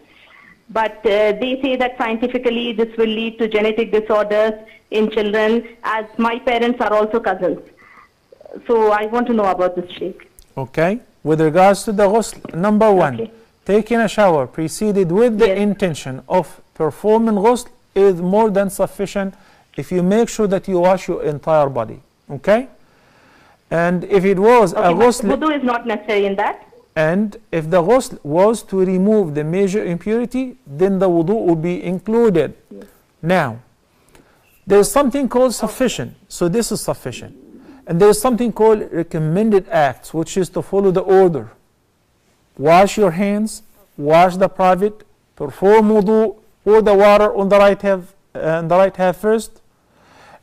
But they say that scientifically this will lead to genetic disorders in children, as my parents are also cousins. So I want to know about this, Sheikh. Okay. With regards to the ghusl, number one, taking a shower preceded with the intention of performing ghusl is more than sufficient if you make sure that you wash your entire body. Okay? And if it was a ghusl, wudu is not necessary in that. And if the ghusl was to remove the major impurity, then the wudu would be included. Now, there is something called sufficient. So this is sufficient. And there is something called recommended acts, which is to follow the order. Wash your hands, wash the private, perform wudu, pour the water on the right half first,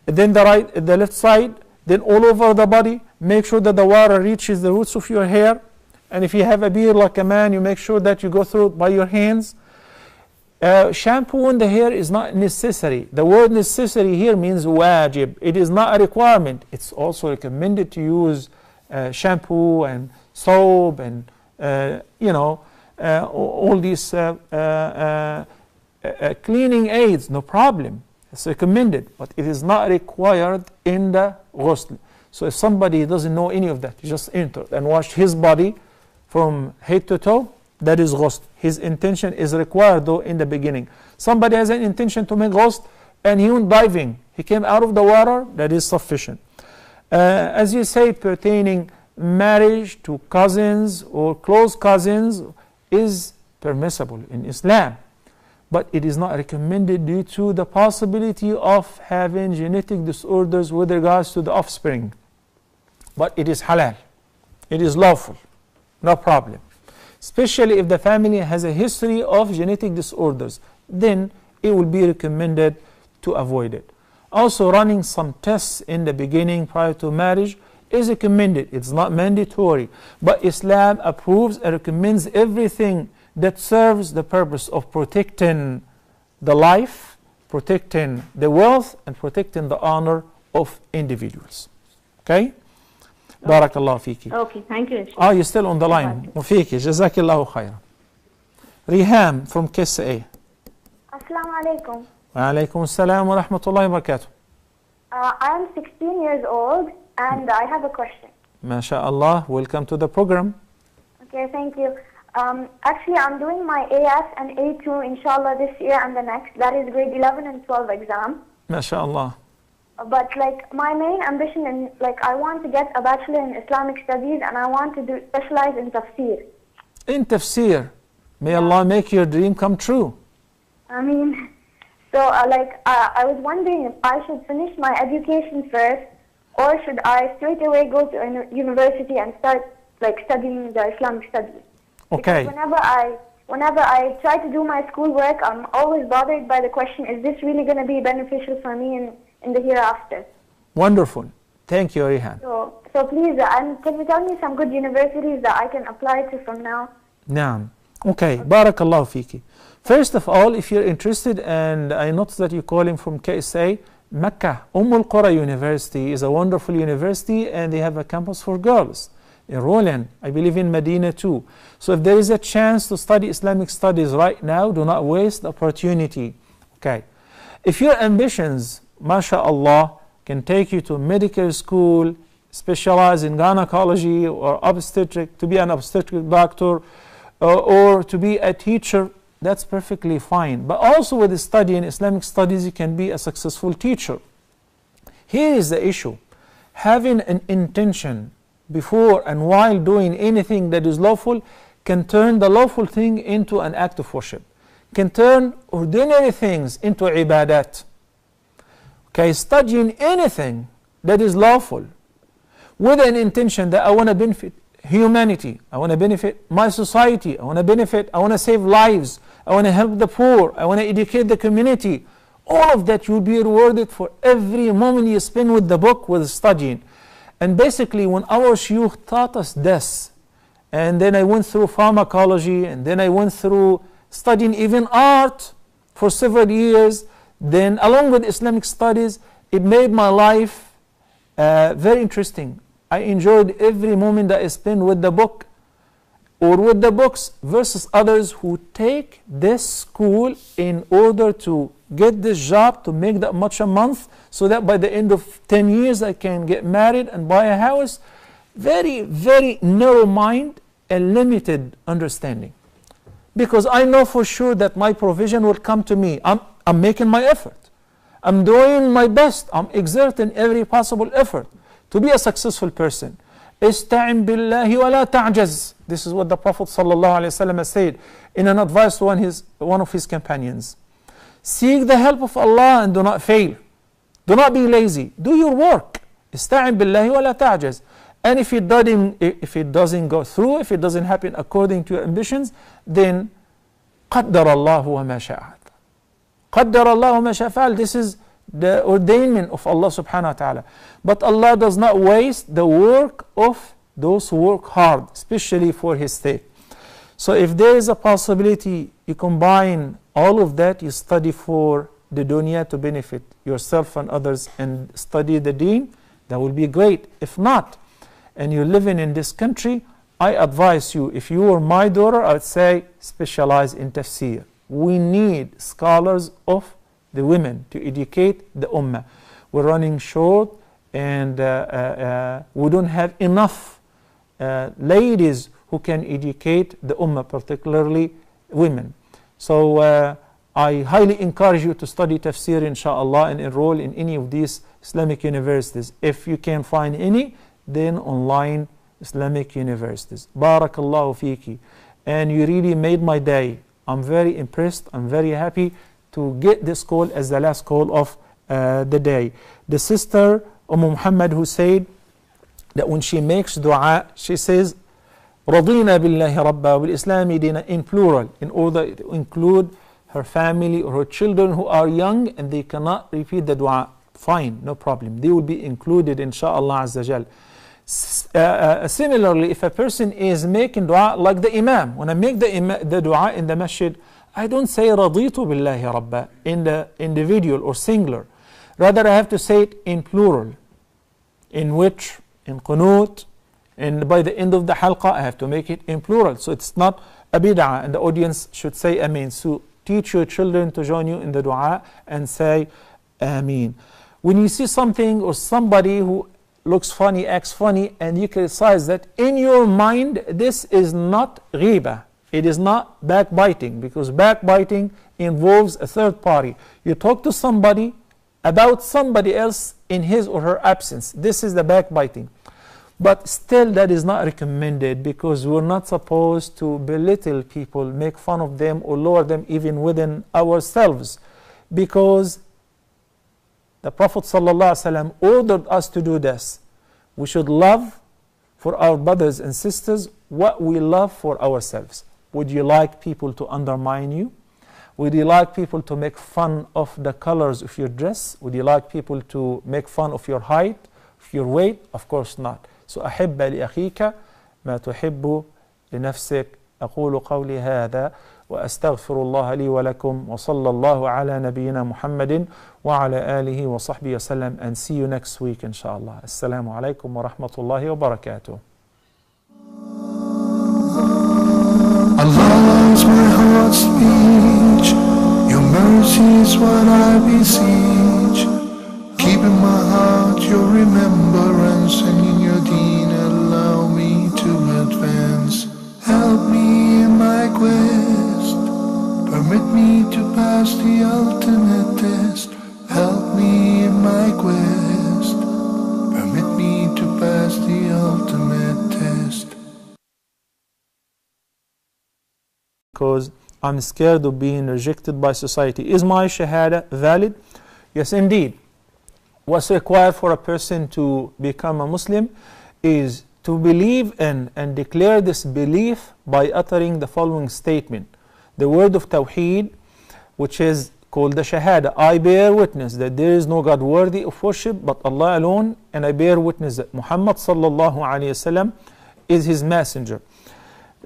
then the left side, then all over the body. Make sure that the water reaches the roots of your hair. And if you have a beard like a man, you make sure that you go through it by your hands. Shampoo in the hair is not necessary. The word necessary here means wajib. It is not a requirement. It's also recommended to use shampoo and soap and all these cleaning aids. No problem. It's recommended, but it is not required in the ghusl. So if somebody doesn't know any of that, he just entered and washed his body from head to toe, that is ghusl. His intention is required though in the beginning. Somebody has an intention to make ghusl and he went diving. He came out of the water, that is sufficient. As you say, pertaining marriage to cousins or close cousins is permissible in Islam. But it is not recommended due to the possibility of having genetic disorders with regards to the offspring. But it is halal. It is lawful. No problem. Especially if the family has a history of genetic disorders, then it will be recommended to avoid it. Also, running some tests in the beginning prior to marriage is recommended. It's not mandatory. But Islam approves and recommends everything that serves the purpose of protecting the life, protecting the wealth, and protecting the honor of individuals. Okay? Barakallahu fiki. Okay, thank you. Oh, you're still on the line. Mufiki, Jazakillahu khairan. Riham from KSA. Assalamu alaikum. Wa alaikum assalam wa rahmatullahi wa barakatuh. I am 16 years old and I have a question. MashaAllah, welcome to the program. Okay, thank you. Actually, I'm doing my AS and A2 inshallah this year and the next. That is grade 11 and 12 exam. MashaAllah. But like my main ambition in I want to get a bachelor in Islamic studies and I want to specialize in tafsir. In tafsir, may Allah make your dream come true. I mean, so I was wondering if I should finish my education first or should I straight away go to a university and start studying the Islamic studies. Okay. Because whenever I try to do my schoolwork, I'm always bothered by the question, is this really going to be beneficial for me in the hereafter? Wonderful. Thank you, Rihan. So please, can you tell me some good universities that I can apply to from now? Naam. Okay. Barakallahu fiki. First of all, if you're interested, and I noticed that you're calling from KSA, Mecca, Qura University is a wonderful university and they have a campus for girls. In Roland, I believe in Medina too. So if there is a chance to study Islamic studies right now, do not waste the opportunity. Okay. If your ambitions, mashallah, can take you to medical school, specialize in gynecology or obstetric, to be an obstetric doctor, or to be a teacher, that's perfectly fine. But also with studying Islamic studies, you can be a successful teacher. Here is the issue. Having an intention before and while doing anything that is lawful can turn the lawful thing into an act of worship, can turn ordinary things into ibadat. Okay, studying anything that is lawful with an intention that I want to benefit humanity, I want to benefit my society, I want to save lives, I want to help the poor, I want to educate the community, all of that you'll be rewarded for every moment you spend with the book, with studying. And basically, when our shuyukh taught us this, and then I went through pharmacology, and then I went through studying even art for several years, Then along with Islamic studies, it made my life very interesting. I enjoyed every moment that I spent with the book or with the books versus others who take this school in order to get this job to make that much a month so that by the end of 10 years I can get married and buy a house. Very, very narrow mind and limited understanding. Because I know for sure that my provision will come to me. I'm making my effort. I'm doing my best. I'm exerting every possible effort to be a successful person. Ista'in billahi wa la ta'jaz. This is what the Prophet ﷺ has said in an advice to one of his companions. Seek the help of Allah and do not fail. Do not be lazy. Do your work. Ista'in billahi wa la ta'jaz. And if it doesn't go through, if it doesn't happen according to your ambitions, then قدر الله وما شاء. قدر الله وما شاء فعل. This is the ordainment of Allah subhanahu wa ta'ala. But Allah does not waste the work of those who work hard, especially for His sake. So if there is a possibility, you combine all of that, you study for the dunya to benefit yourself and others and study the deen, that will be great. If not, and you're living in this country, I advise you, if you were my daughter, I would say specialize in tafsir. We need scholars of the women to educate the ummah. We're running short and we don't have enough ladies who can educate the ummah, particularly women. So I highly encourage you to study tafsir inshallah and enroll in any of these Islamic universities. If you can find any, then online Islamic universities. Barakallahu fiki. And you really made my day. I'm very impressed. I'm very happy to get this call as the last call of the day. The sister Muhammad who said that when she makes dua, she says رضينا بالله ربا والإسلام دينا in plural, in order to include her family or her children who are young and they cannot repeat the dua. Fine, no problem. They will be included inshaAllah Azza Jal. Similarly, if a person is making dua like the Imam, when I make the dua in the masjid, I don't say رضيت بالله ربا in the individual or singular. Rather, I have to say it in plural. In which, in qunut, and by the end of the halqa, I have to make it in plural. So it's not a bid'ah, and the audience should say Ameen. So teach your children to join you in the dua and say Ameen. When you see something or somebody who looks funny, acts funny, and you criticize that, in your mind, this is not ghiba. It is not backbiting, because backbiting involves a third party. You talk to somebody about somebody else in his or her absence. This is the backbiting. But still, that is not recommended, because we're not supposed to belittle people, make fun of them, or lower them even within ourselves, because the Prophet ﷺ ordered us to do this. We should love for our brothers and sisters what we love for ourselves. Would you like people to undermine you? Would you like people to make fun of the colors of your dress? Would you like people to make fun of your height, of your weight? Of course not. So أحب لأخيك ما تحب لنفسك. أقول قولي هذا وأستغفر الله لي ولكم وصلى الله على نبينا محمد وعلى آله وصحبه وسلم, and see you next week inshallah. Assalamu alaikum wa rahmatullahi wa barakatuh. Allah is my heart's speech, your mercy is what I beseech. Keep in my heart your remembrance, and in your deen allow me to advance. Help me in my quest, permit me to pass the ultimate test. Help me in my quest, permit me to pass the ultimate test. Because I'm scared of being rejected by society. Is my shahada valid? Yes, indeed. What's required for a person to become a Muslim is to believe in and declare this belief by uttering the following statement. The word of Tawheed, which is called the Shahada. I bear witness that there is no God worthy of worship but Allah alone, and I bear witness that Muhammad sallallahu alayhi wasallam is his messenger.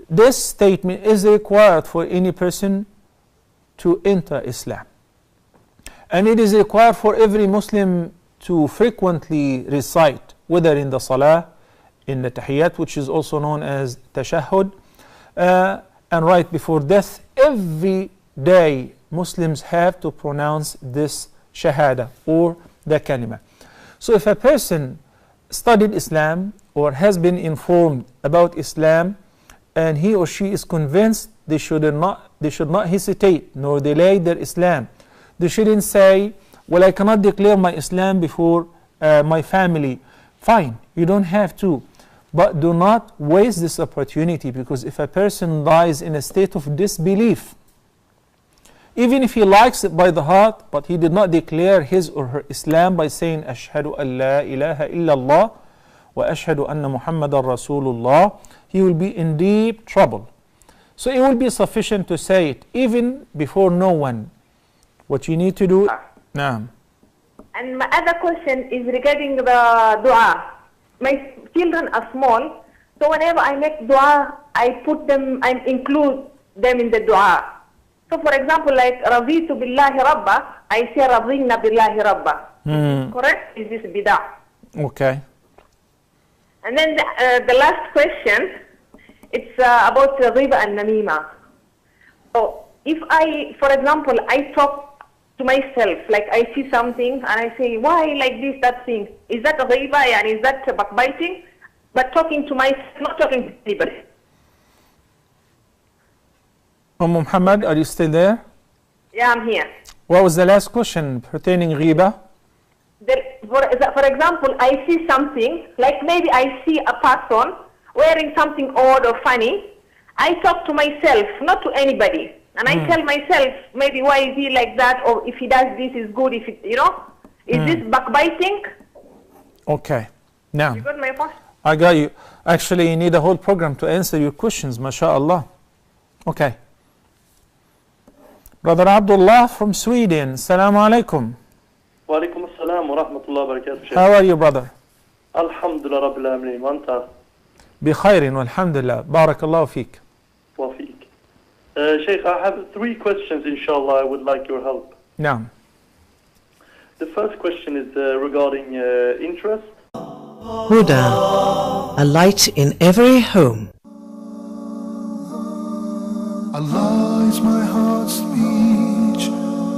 This statement is required for any person to enter Islam. And it is required for every Muslim to frequently recite, whether in the Salah, in the Tahiyyat, which is also known as Tashahhud, and right before death. Every day Muslims have to pronounce this Shahada or the Kalima. So if a person studied Islam or has been informed about Islam and he or she is convinced, they should not hesitate nor delay their Islam. They shouldn't say, well, I cannot declare my Islam before my family. Fine, you don't have to. But do not waste this opportunity, because if a person dies in a state of disbelief, even if he likes it by the heart, but he did not declare his or her Islam by saying, Ashhadu an la ilaha illallah wa ashhadu anna Muhammadan Rasulullah, he will be in deep trouble. So it will be sufficient to say it, even before no one. What you need to do, Naam. And my other question is regarding the dua. My children are small, so whenever I make dua, I include them in the dua. So for example, like Raditu billahi rabba, I say Radina billahi rabba. Correct? Is this bidah? Okay. And then the last question, it's about riba and namima. So if I, for example, I talk to myself, like I see something and I say, why like this, that thing? Is that a riba and is that backbiting? But talking to myself, not talking to anybody. Muhammad, are you still there? Yeah, I'm here. What was the last question pertaining riba? For example, I see something, like maybe I see a person wearing something odd or funny. I talk to myself, not to anybody. And I tell myself, maybe why is he like that, or if he does this is good, if it, is this backbiting? Okay. Now, You got my point? I got you. Actually, you need a whole program to answer your questions, mashallah. Okay. Brother Abdullah from Sweden, Assalamu alaikum. Wa alaikum assalam wa rahmatullahi wa barakatuh. How are you, brother? Alhamdulillah Rabbil Alameen. Wa anta? بخير والحمد لله. بارك الله فيك. Wa feek. Sheikh, I have 3 questions, inshallah. I would like your help. نعم. The first question is regarding interest. Huda, a light in every home. Allah is my heart's speech.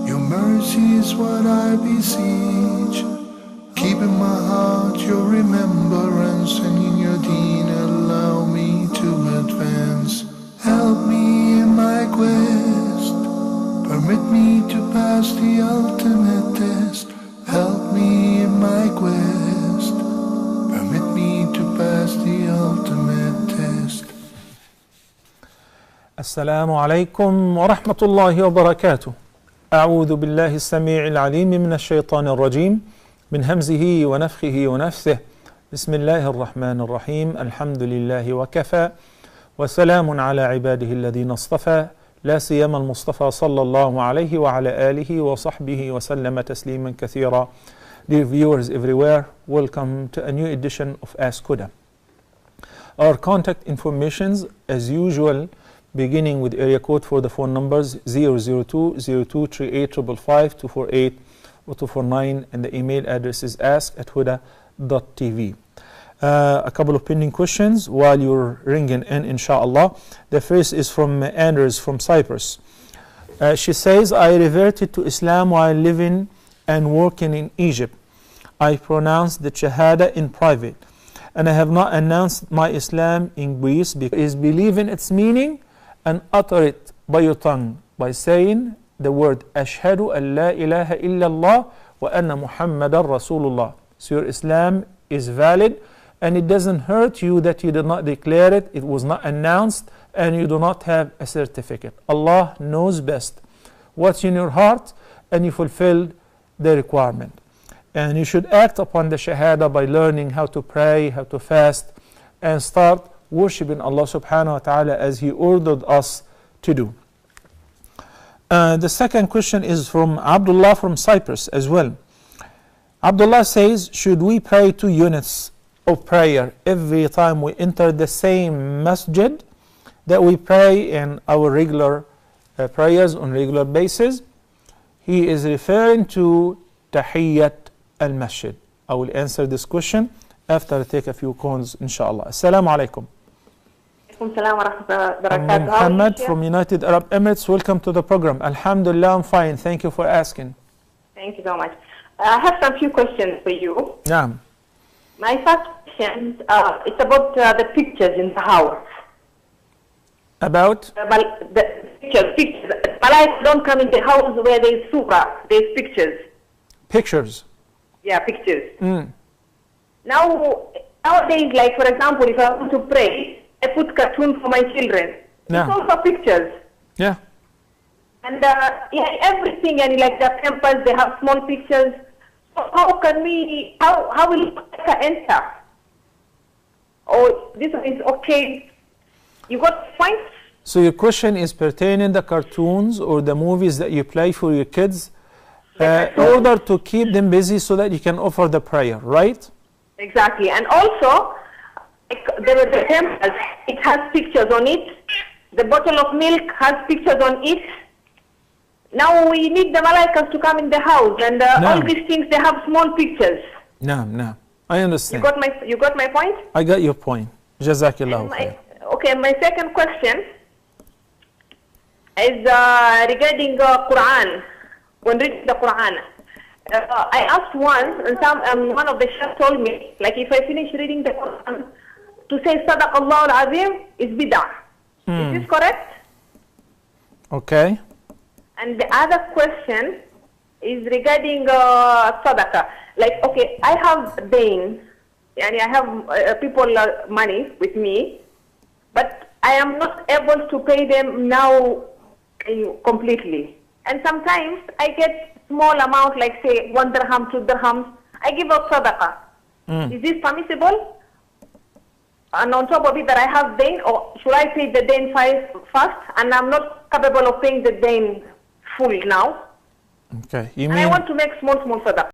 Your mercy is what I beseech. Keep in my heart your remembrance, and in your deen allow me to advance. Help me in my quest. Permit me to pass the ultimate test. Help me in my quest. Permit me to pass the ultimate test. السلام عليكم ورحمة الله وبركاته. أعوذ بالله السميع العليم من الشيطان الرجيم من همزه ونفخه ونفثه. بسم الله الرحمن الرحيم. الحمد لله وكفى وسلام على عباده الذين اصطفى لا سيما المصطفى صلى الله عليه وعلى آله وصحبه وسلم تسليما كثيرا. Dear viewers everywhere, welcome to a new edition of Ask Huda. Our contact informations as usual, beginning with area code for the phone numbers 002-0238-555-248 or 249, and the email address is ask@huda.tv. A couple of pending questions while you're ringing in, inshallah. The first is from Anders from Cyprus. She says, I reverted to Islam while living and working in Egypt. I pronounced the Shahada in private, and I have not announced my Islam in Greece because believe in its meaning and utter it by your tongue by saying the word Ashhadu an la ilaha illallah wa anna Muhammadan Rasulullah. So your Islam is valid, and it doesn't hurt you that you did not declare it, it was not announced, and you do not have a certificate. Allah knows best what's in your heart, and you fulfilled the requirement. And you should act upon the Shahada by learning how to pray, how to fast, and start worshiping Allah subhanahu wa ta'ala as He ordered us to do. The second question is from Abdullah from Cyprus as well. Abdullah says, should we pray 2 units of prayer every time we enter the same masjid that we pray in our regular prayers on regular basis? he is referring to Tahiyyat al-Masjid. I will answer this question after I take a few calls, inshallah. Assalamu alaikum. Muhammad from United Arab Emirates, welcome to the program. Alhamdulillah, I'm fine. Thank you for asking. Thank you so much. I have some few questions for you. Yeah. My first question it's about the pictures in the house. About? The pictures. Malaika don't come in the house where there is surah, there is pictures. Pictures? Yeah, pictures. Nowadays, like for example, if I want to pray, I put cartoon for my children. Yeah. It's also pictures. Yeah. And everything, and like the temples, they have small pictures. So how can we, how will Malaika enter? Oh, this is okay. You got points? So your question is pertaining the cartoons or the movies that you play for your kids in order to keep them busy so that you can offer the prayer, right? Exactly. And also, the temples, it has pictures on it. The bottle of milk has pictures on it. Now we need the malaikas to come in the house, and all these things, they have small pictures. No. I understand. You got my point? I got your point. Jazakallah khair. Okay, my second question is regarding Quran. When reading the Quran, I asked once, and one of the chefs told me, like if I finish reading the Quran, to say Sadaqallah al-Azim is bid'ah. Is this correct? Okay. And the other question is regarding sadaqah. Like, okay, I have dain, and I have people money with me, but I am not able to pay them now completely. And sometimes I get small amount, like say 1 dirham, 2 dirhams. I give out sadaqah. Is this permissible? And on top of it, that I have dain, or should I pay the dain first? And I'm not capable of paying the dain full now. Okay. I want to make small sadaqah.